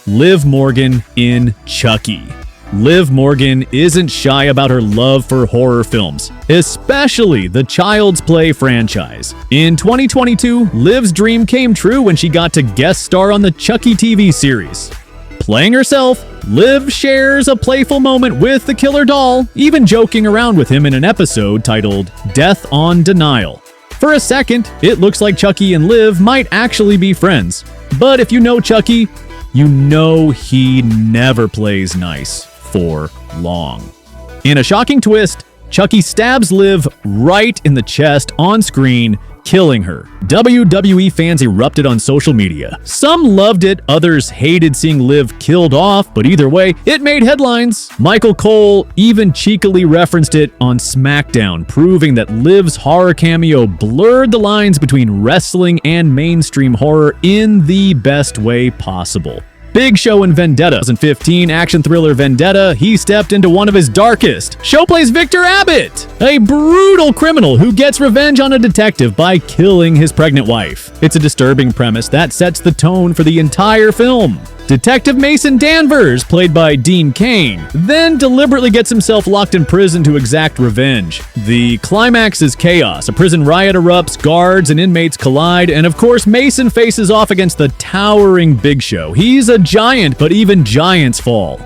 Liv Morgan in Chucky. Liv Morgan isn't shy about her love for horror films, especially the Child's Play franchise. In 2022, Liv's dream came true when she got to guest star on the Chucky TV series. Playing herself, Liv shares a playful moment with the killer doll, even joking around with him in an episode titled Death on Denial. For a second, it looks like Chucky and Liv might actually be friends. But if you know Chucky, you know he never plays nice for long. In a shocking twist, Chucky stabs Liv right in the chest on screen, killing her. WWE fans erupted on social media. Some loved it, others hated seeing Liv killed off, but either way, it made headlines. Michael Cole even cheekily referenced it on SmackDown, proving that Liv's horror cameo blurred the lines between wrestling and mainstream horror in the best way possible. Big Show in Vendetta 2015 action thriller Vendetta, he stepped into one of his darkest. Show plays Victor Abbott, a brutal criminal who gets revenge on a detective by killing his pregnant wife. It's a disturbing premise that sets the tone for the entire film. Detective Mason Danvers, played by Dean Kane, then deliberately gets himself locked in prison to exact revenge. The climax is chaos. A prison riot erupts, guards and inmates collide, and of course Mason faces off against the towering Big Show. He's a giant, but even giants fall.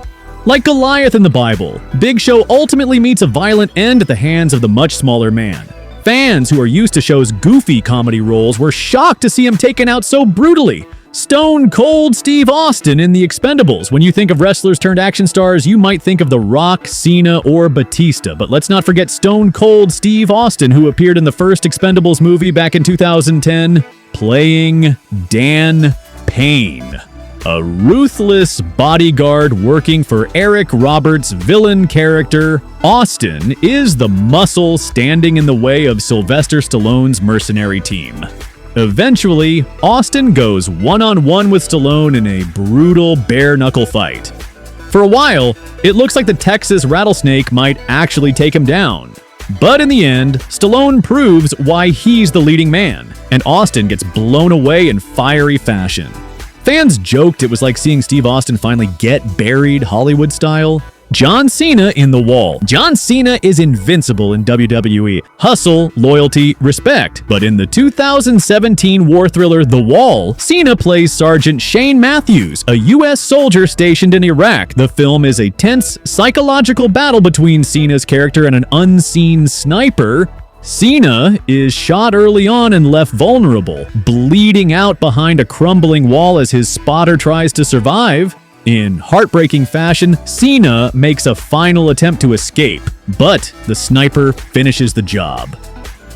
Like Goliath in the Bible, Big Show ultimately meets a violent end at the hands of the much smaller man. Fans who are used to Show's goofy comedy roles were shocked to see him taken out so brutally. Stone Cold Steve Austin in The Expendables. When you think of wrestlers turned action stars, you might think of The Rock, Cena, or Batista. But let's not forget Stone Cold Steve Austin, who appeared in the first Expendables movie back in 2010, playing Dan Payne, a ruthless bodyguard working for Eric Roberts' villain character. Austin is the muscle standing in the way of Sylvester Stallone's mercenary team. Eventually, Austin goes one-on-one with Stallone in a brutal bare-knuckle fight. For a while, it looks like the Texas rattlesnake might actually take him down. But in the end, Stallone proves why he's the leading man, and Austin gets blown away in fiery fashion. Fans joked it was like seeing Steve Austin finally get buried Hollywood style. John Cena in The Wall. John Cena is invincible in WWE. Hustle, loyalty, respect. But in the 2017 war thriller The Wall, Cena plays Sergeant Shane Matthews, a U.S. soldier stationed in Iraq. The film is a tense psychological battle between Cena's character and an unseen sniper. Cena is shot early on and left vulnerable, bleeding out behind a crumbling wall as his spotter tries to survive. In heartbreaking fashion, Cena makes a final attempt to escape, but the sniper finishes the job.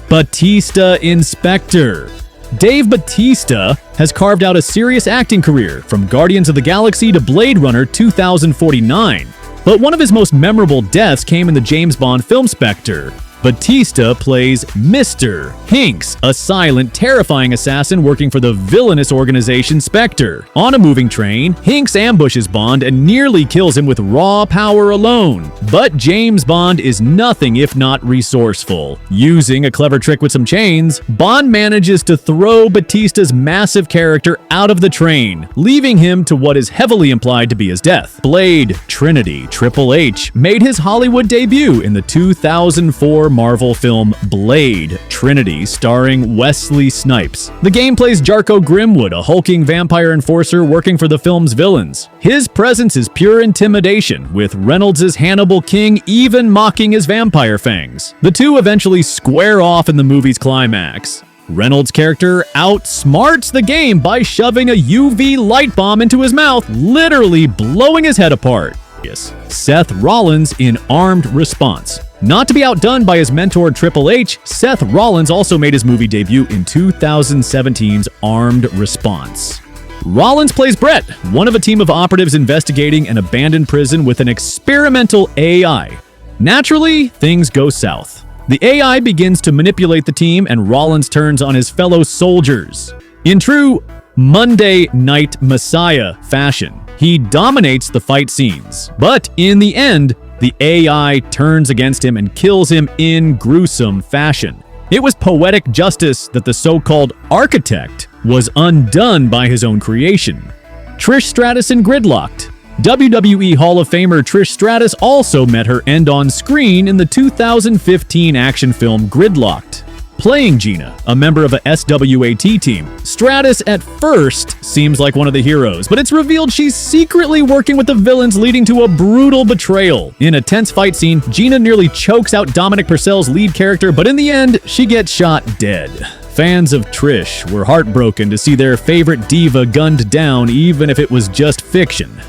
Batista in Spectre. Dave Batista has carved out a serious acting career, from Guardians of the Galaxy to Blade Runner 2049. But one of his most memorable deaths came in the James Bond film Spectre. Batista plays Mr. Hinks, a silent, terrifying assassin working for the villainous organization Spectre. On a moving train, Hinks ambushes Bond and nearly kills him with raw power alone. But James Bond is nothing if not resourceful. Using a clever trick with some chains, Bond manages to throw Batista's massive character out of the train, leaving him to what is heavily implied to be his death. Blade Trinity Triple H made his Hollywood debut in the 2004 Marvel film Blade Trinity, starring Wesley Snipes. The game plays Jarko Grimwood, a hulking vampire enforcer working for the film's villains. His presence is pure intimidation, with Reynolds' Hannibal King even mocking his vampire fangs. The two eventually square off in the movie's climax. Reynolds' character outsmarts the game by shoving a UV light bomb into his mouth, literally blowing his head apart. Seth Rollins in Armed Response. Not to be outdone by his mentor Triple H, Seth Rollins also made his movie debut in 2017's Armed Response. Rollins plays Brett, one of a team of operatives investigating an abandoned prison with an experimental AI. Naturally, things go south. The AI begins to manipulate the team, and Rollins turns on his fellow soldiers. In true Monday Night Messiah fashion, he dominates the fight scenes. But in the end, the AI turns against him and kills him in gruesome fashion. It was poetic justice that the so-called architect was undone by his own creation. Trish Stratus in Gridlock. WWE Hall of Famer Trish Stratus also met her end on screen in the 2015 action film Gridlock. Playing Gina, a member of a SWAT team, Stratus at first seems like one of the heroes, but it's revealed she's secretly working with the villains, leading to a brutal betrayal. In a tense fight scene, Gina nearly chokes out Dominic Purcell's lead character, but in the end, she gets shot dead. Fans of Trish were heartbroken to see their favorite diva gunned down, even if it was just fiction.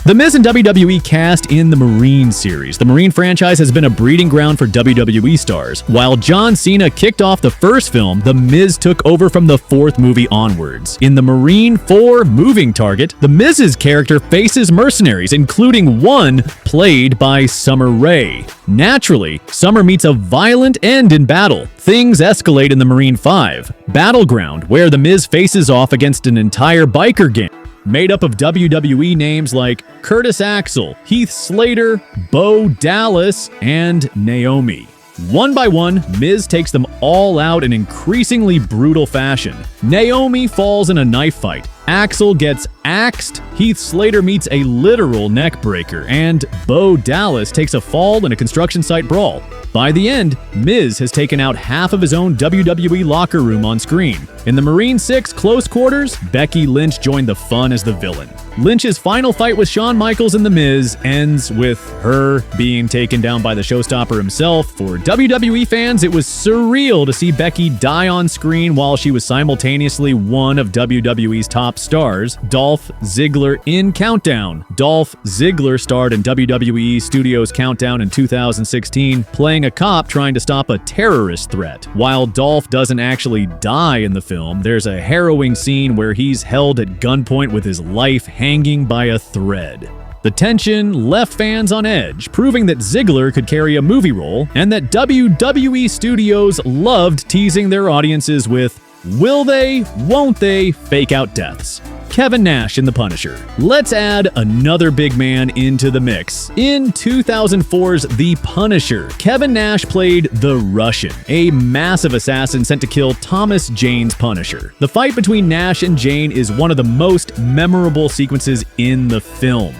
The Miz and WWE cast in the Marine series. The Marine franchise has been a breeding ground for WWE stars. While John Cena kicked off the first film, The Miz took over from the fourth movie onwards. In the Marine 4 Moving Target, The Miz's character faces mercenaries, including one played by Summer Rae. Naturally, Summer meets a violent end in battle. Things escalate in the Marine 5 Battleground, where The Miz faces off against an entire biker gang made up of WWE names like Curtis Axel, Heath Slater, Bo Dallas, and Naomi. One by one, Miz takes them all out in increasingly brutal fashion. Naomi falls in a knife fight. Axel gets axed, Heath Slater meets a literal neck breaker, and Bo Dallas takes a fall in a construction site brawl. By the end, Miz has taken out half of his own WWE locker room on screen. In the Marine 6 Close Quarters, Becky Lynch joined the fun as the villain. Lynch's final fight with Shawn Michaels and The Miz ends with her being taken down by the showstopper himself. For WWE fans, it was surreal to see Becky die on screen while she was simultaneously one of WWE's top stars, Dolph Ziggler in Countdown. Dolph Ziggler starred in WWE Studios Countdown in 2016, playing a cop trying to stop a terrorist threat. While Dolph doesn't actually die in the film, there's a harrowing scene where he's held at gunpoint with his life hanging by a thread. The tension left fans on edge, proving that Ziggler could carry a movie role, and that WWE Studios loved teasing their audiences with will they, won't they fake out deaths. Kevin Nash in The Punisher. Let's add another big man into the mix. In 2004's The Punisher, Kevin Nash played the Russian, a massive assassin sent to kill Thomas Jane's Punisher. The fight between Nash and Jane is one of the most memorable sequences in the film.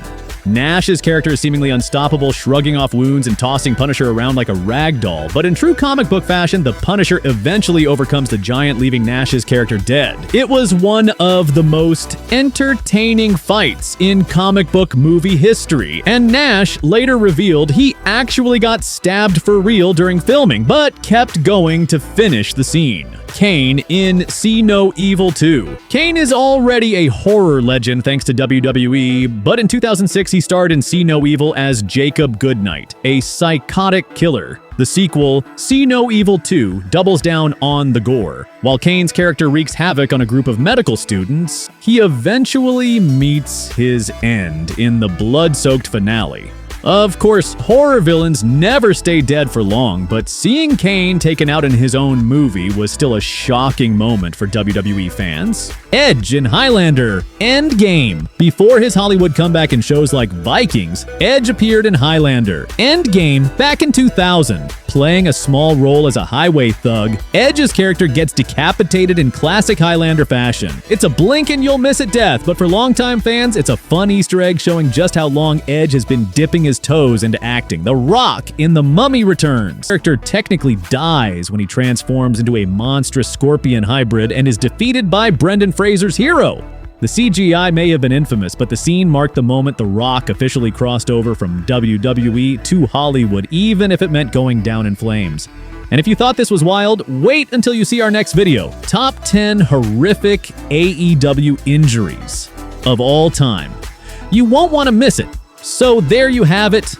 Nash's character is seemingly unstoppable, shrugging off wounds and tossing Punisher around like a rag doll. But in true comic book fashion, the Punisher eventually overcomes the giant, leaving Nash's character dead. It was one of the most entertaining fights in comic book movie history, and Nash later revealed he actually got stabbed for real during filming, but kept going to finish the scene. Kane in See No Evil 2. Kane is already a horror legend thanks to WWE, but in 2006 he starred in See No Evil as Jacob Goodnight, a psychotic killer. The sequel, See No Evil 2, doubles down on the gore. While Kane's character wreaks havoc on a group of medical students, he eventually meets his end in the blood-soaked finale. Of course, horror villains never stay dead for long, but seeing Kane taken out in his own movie was still a shocking moment for WWE fans. Edge in Highlander, Endgame. Before his Hollywood comeback in shows like Vikings, Edge appeared in Highlander. Endgame, back in 2000. Playing a small role as a highway thug, Edge's character gets decapitated in classic Highlander fashion. It's a blink and you'll miss it death, but for longtime fans, it's a fun Easter egg showing just how long Edge has been dipping his toes into acting. The Rock in The Mummy Returns. The character technically dies when he transforms into a monstrous scorpion hybrid and is defeated by Brendan Fraser's hero. The CGI may have been infamous, but the scene marked the moment The Rock officially crossed over from WWE to Hollywood, even if it meant going down in flames. And if you thought this was wild, wait until you see our next video. Top 10 horrific AEW injuries of all time. You won't want to miss it. So there you have it.